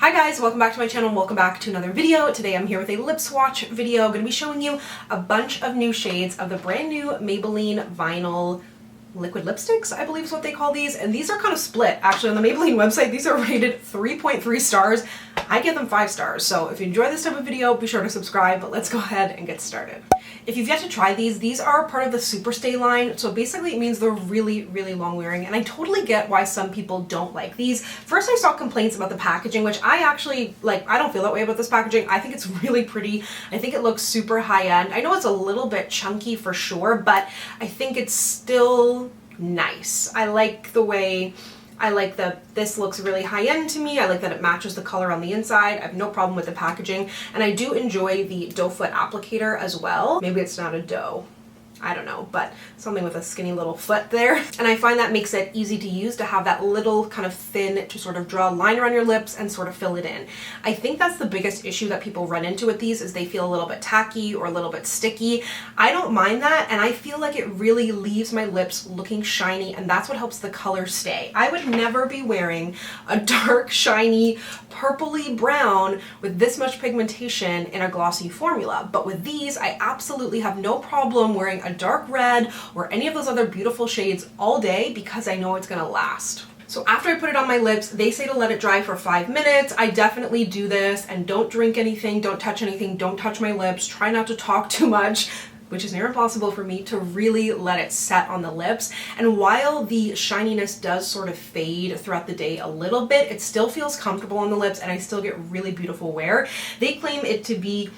Hi guys, welcome back to my channel, welcome back to another video. Today I'm here with a lip swatch video. I'm going to be showing you a bunch of new shades of the brand new Maybelline Vinyl liquid lipsticks, I believe is what they call these. And these are kind of split. Actually, on the Maybelline website, these are rated 3.3 stars. I give them 5 stars. So if you enjoy this type of video, be sure to subscribe, but let's go ahead and get started. If you've yet to try these are part of the SuperStay line. So basically it means they're really, really long wearing. And I totally get why some people don't like these. First, I saw complaints about the packaging, which I actually, I don't feel that way about this packaging. I think it's really pretty. I think it looks super high end. I know it's a little bit chunky for sure, but I think it's still nice. I like the way, this looks really high end to me. I like that it matches the color on the inside. I have no problem with the packaging. And I do enjoy the doe foot applicator as well. Maybe it's not a doe, I don't know, but something with a skinny little foot there. And I find that makes it easy to use to have that little kind of thin to sort of draw a line around your lips and sort of fill it in. I think that's the biggest issue that people run into with these is they feel a little bit tacky or a little bit sticky. I don't mind that, and I feel like it really leaves my lips looking shiny, and that's what helps the color stay. I would never be wearing a dark, shiny, purpley brown with this much pigmentation in a glossy formula, but with these, I absolutely have no problem wearing a dark red or any of those other beautiful shades all day because I know it's gonna last. So after I put it on my lips, they say to let it dry for 5 minutes. I definitely do this, and don't drink anything, don't touch anything, don't touch my lips, try not to talk too much, which is near impossible for me, to really let it set on the lips. And while the shininess does sort of fade throughout the day a little bit, it still feels comfortable on the lips and I still get really beautiful wear. They claim it to be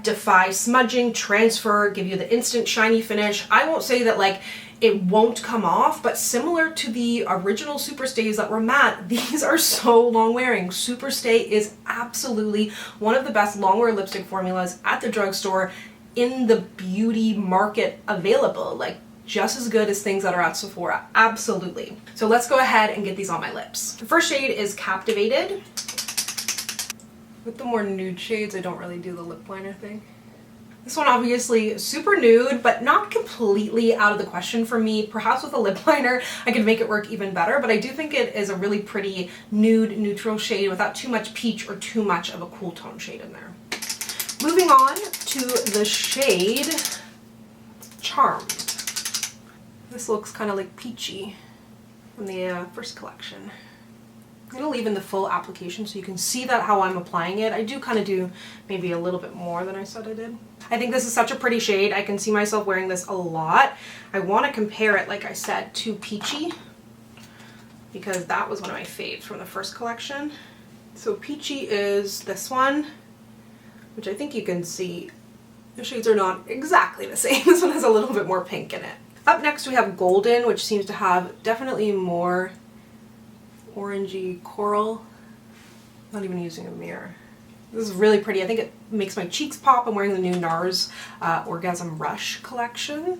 defy smudging, transfer, give you the instant shiny finish. I won't say that it won't come off, but similar to the original SuperStays that were matte, these are so long wearing. SuperStay is absolutely one of the best long wear lipstick formulas at the drugstore in the beauty market available. Just as good as things that are at Sephora, absolutely. So let's go ahead and get these on my lips. The first shade is Captivated. With the more nude shades, I don't really do the lip liner thing. This one obviously super nude, but not completely out of the question for me. Perhaps with a lip liner, I could make it work even better, but I do think it is a really pretty nude neutral shade without too much peach or too much of a cool tone shade in there. Moving on to the shade Charmed. This looks kind of like peachy from the first collection. I'm going to leave in the full application so you can see that how I'm applying it. I do kind of do maybe a little bit more than I said I did. I think this is such a pretty shade. I can see myself wearing this a lot. I want to compare it, like I said, to Peachy because that was one of my faves from the first collection. So Peachy is this one, which I think you can see the shades are not exactly the same. This one has a little bit more pink in it. Up next we have Golden, which seems to have definitely more orangey coral. Not even using a mirror. This is really pretty. I think it makes my cheeks pop. I'm wearing the new NARS Orgasm Rush collection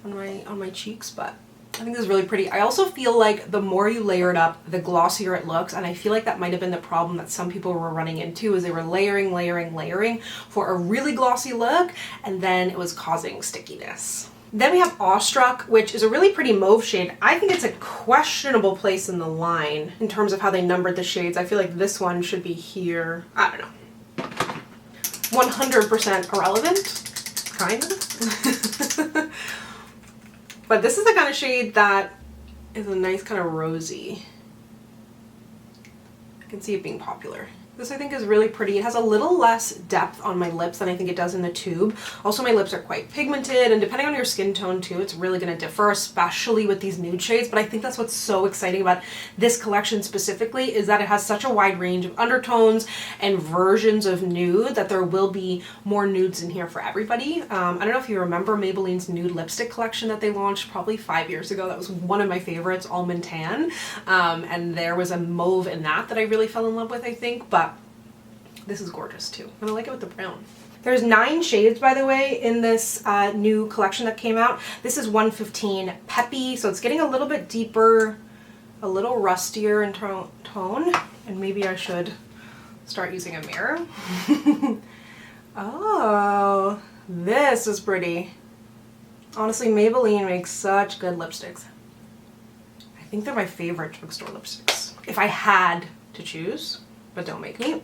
on my cheeks, but I think this is really pretty. I also feel like the more you layer it up, the glossier it looks, and I feel like that might have been the problem that some people were running into, is they were layering for a really glossy look, and then it was causing stickiness. Then we have Awestruck, which is a really pretty mauve shade. I think it's a questionable place in the line in terms of how they numbered the shades. I feel like this one should be here. I don't know. 100% irrelevant, kind of. But this is the kind of shade that is a nice kind of rosy. I can see it being popular. This I think is really pretty. It has a little less depth on my lips than I think it does in the tube. Also, my lips are quite pigmented, and depending on your skin tone too, it's really going to differ, especially with these nude shades. But I think that's what's so exciting about this collection specifically, is that it has such a wide range of undertones and versions of nude that there will be more nudes in here for everybody. I don't know if you remember Maybelline's nude lipstick collection that they launched probably 5 years ago. That was one of my favorites, Almond Tan. And there was a mauve in that I really fell in love with, I think. But this is gorgeous too, and I like it with the brown. There's 9 shades, by the way, in this new collection that came out. This is 115 Peppy, so it's getting a little bit deeper, a little rustier in tone, and maybe I should start using a mirror. Oh, this is pretty. Honestly, Maybelline makes such good lipsticks. I think they're my favorite drugstore lipsticks. If I had to choose, but don't make me.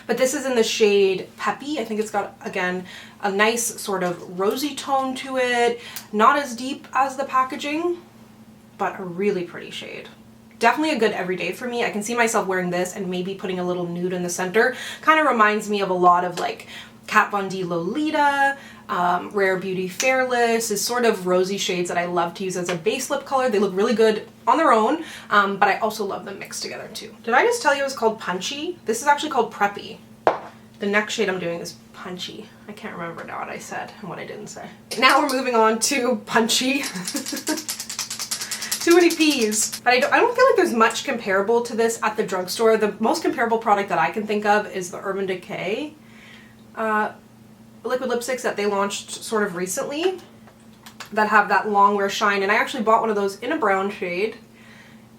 But this is in the shade Peppy. I think it's got, again, a nice sort of rosy tone to it. Not as deep as the packaging, but a really pretty shade. Definitely a good everyday for me. I can see myself wearing this and maybe putting a little nude in the center. Kind of reminds me of a lot of like Kat Von D Lolita, Rare Beauty Fairless, is sort of rosy shades that I love to use as a base lip color. They look really good on their own, but I also love them mixed together too. Did I just tell you it was called Punchy? This is actually called Peppy. The next shade I'm doing is Punchy. I can't remember now what I said and what I didn't say. Now we're moving on to Punchy. Too many P's. But I don't feel like there's much comparable to this at the drugstore. The most comparable product that I can think of is the Urban Decay liquid lipsticks that they launched sort of recently that have that long wear shine. And I actually bought one of those in a brown shade,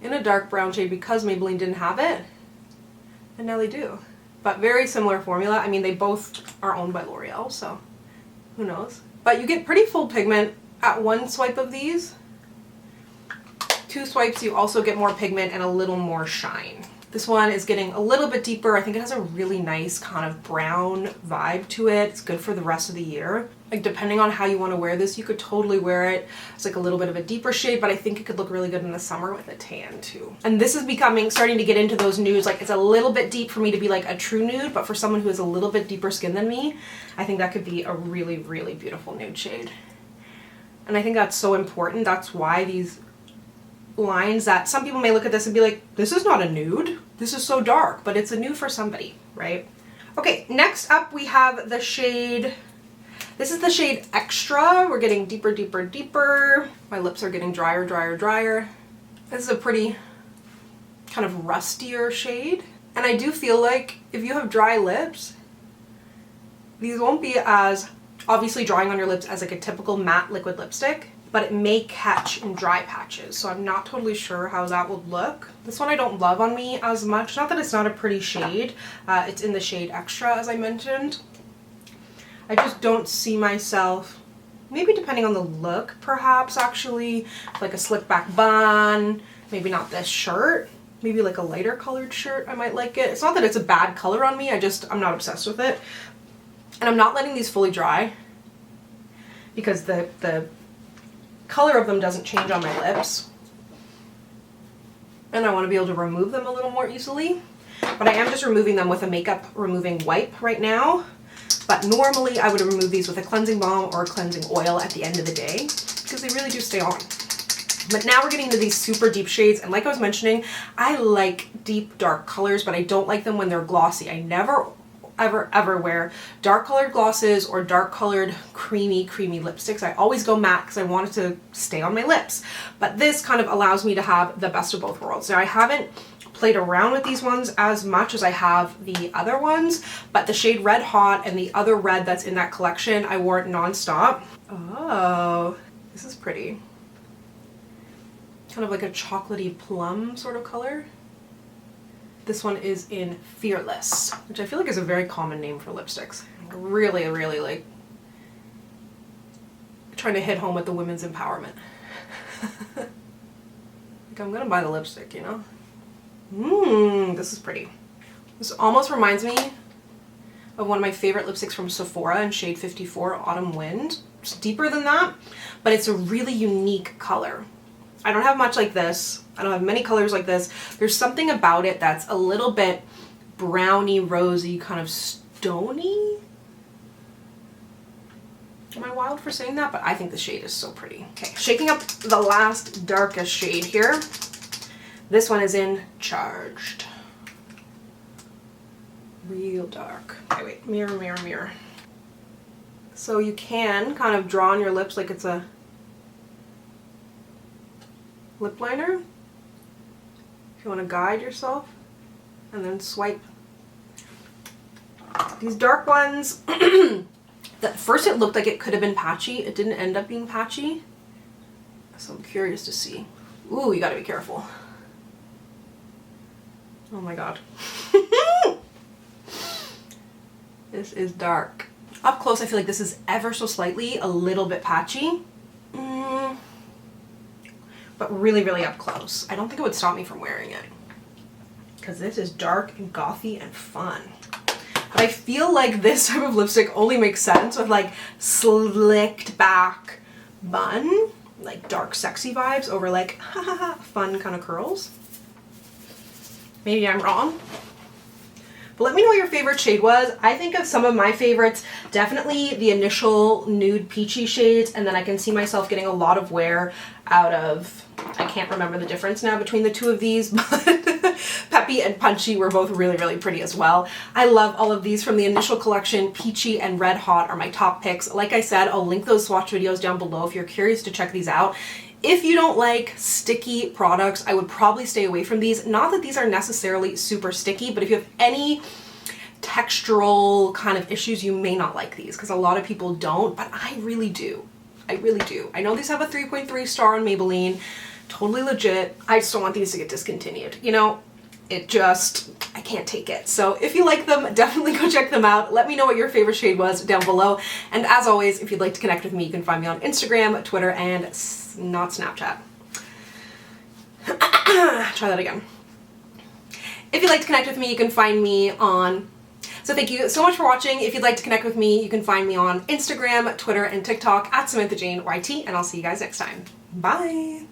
in a dark brown shade, because Maybelline didn't have it. And now they do. But very similar formula. I mean, they both are owned by L'Oreal, so who knows. But you get pretty full pigment at one swipe of these. 2 swipes, you also get more pigment and a little more shine. This one is getting a little bit deeper. I think it has a really nice kind of brown vibe to it. It's good for the rest of the year. Like, depending on how you want to wear this, you could totally wear it. It's like a little bit of a deeper shade, but I think it could look really good in the summer with a tan too. And this is starting to get into those nudes. Like, it's a little bit deep for me to be like a true nude, but for someone who has a little bit deeper skin than me, I think that could be a really, really beautiful nude shade. And I think that's so important. That's why these lines, that some people may look at this and be like, this is not a nude, this is so dark, but it's a nude for somebody, right? Okay, next up we have the shade, this is the shade Extra. We're getting deeper, deeper, deeper. My lips are getting drier, drier, drier. This is a pretty kind of rustier shade. And I do feel like if you have dry lips, these won't be as obviously drying on your lips as like a typical matte liquid lipstick, but it may catch in dry patches, so I'm not totally sure how that would look. This one I don't love on me as much. Not that it's not a pretty shade. It's in the shade Extra, as I mentioned. I just don't see myself, maybe depending on the look, perhaps actually, like a slick back bun, maybe not this shirt, maybe like a lighter colored shirt, I might like it. It's not that it's a bad color on me, I'm not obsessed with it. And I'm not letting these fully dry because the color of them doesn't change on my lips, and I want to be able to remove them a little more easily, but I am just removing them with a makeup removing wipe right now. But normally I would remove these with a cleansing balm or a cleansing oil at the end of the day because they really do stay on. But now we're getting into these super deep shades, and like I was mentioning, I like deep dark colors, but I don't like them when they're glossy. I never ever wear dark colored glosses or dark colored creamy lipsticks. I always go matte because I want it to stay on my lips. But this kind of allows me to have the best of both worlds. Now I haven't played around with these ones as much as I have the other ones, but the shade Red Hot and the other red that's in that collection, I wore it nonstop. Oh, this is pretty. Kind of like a chocolatey plum sort of color. This one is in Fearless, which I feel like is a very common name for lipsticks. Really, really like trying to hit home with the women's empowerment. Like, I'm gonna buy the lipstick, you know? This is pretty. This almost reminds me of one of my favorite lipsticks from Sephora in shade 54, Autumn Wind. It's deeper than that, but it's a really unique color. I don't have much like this. I don't have many colors like this. There's something about it that's a little bit browny, rosy, kind of stony. Am I wild for saying that? But I think the shade is so pretty. Okay, shaking up the last darkest shade here. This one is in Charged. Real dark. Okay, wait, mirror, mirror, mirror. So you can kind of draw on your lips like it's a lip liner if you want to guide yourself, and then swipe. These dark ones, at first it looked like it could have been patchy. It didn't end up being patchy, so I'm curious to see. Ooh, you gotta be careful. Oh my god. This is dark. Up close I feel like this is ever so slightly a little bit patchy. But really, really up close. I don't think it would stop me from wearing it. because this is dark and gothy and fun. But I feel like this type of lipstick only makes sense with like slicked back bun, like dark sexy vibes over like fun kind of curls. Maybe I'm wrong. But let me know what your favorite shade was. I think of some of my favorites, definitely the initial nude peachy shades, and then I can see myself getting a lot of wear out of, I can't remember the difference now between the two of these, but Peppy and Punchy were both really, really pretty as well. I love all of these from the initial collection. Peachy and Red Hot are my top picks. Like I said, I'll link those swatch videos down below if you're curious to check these out. If you don't like sticky products, I would probably stay away from these. Not that these are necessarily super sticky, but if you have any textural kind of issues, you may not like these, because a lot of people don't, but I really do. I really do. I know these have a 3.3 star on Maybelline. Totally legit. I just don't want these to get discontinued. You know, it just, I can't take it. So if you like them, definitely go check them out. Let me know what your favorite shade was down below. And as always, if you'd like to connect with me, you can find me on Instagram, Twitter, and not Snapchat. Try that again. If you'd like to connect with me, you can find me on... So thank you so much for watching. If you'd like to connect with me, you can find me on Instagram, Twitter, and TikTok at SamanthaJaneYT, and I'll see you guys next time. Bye!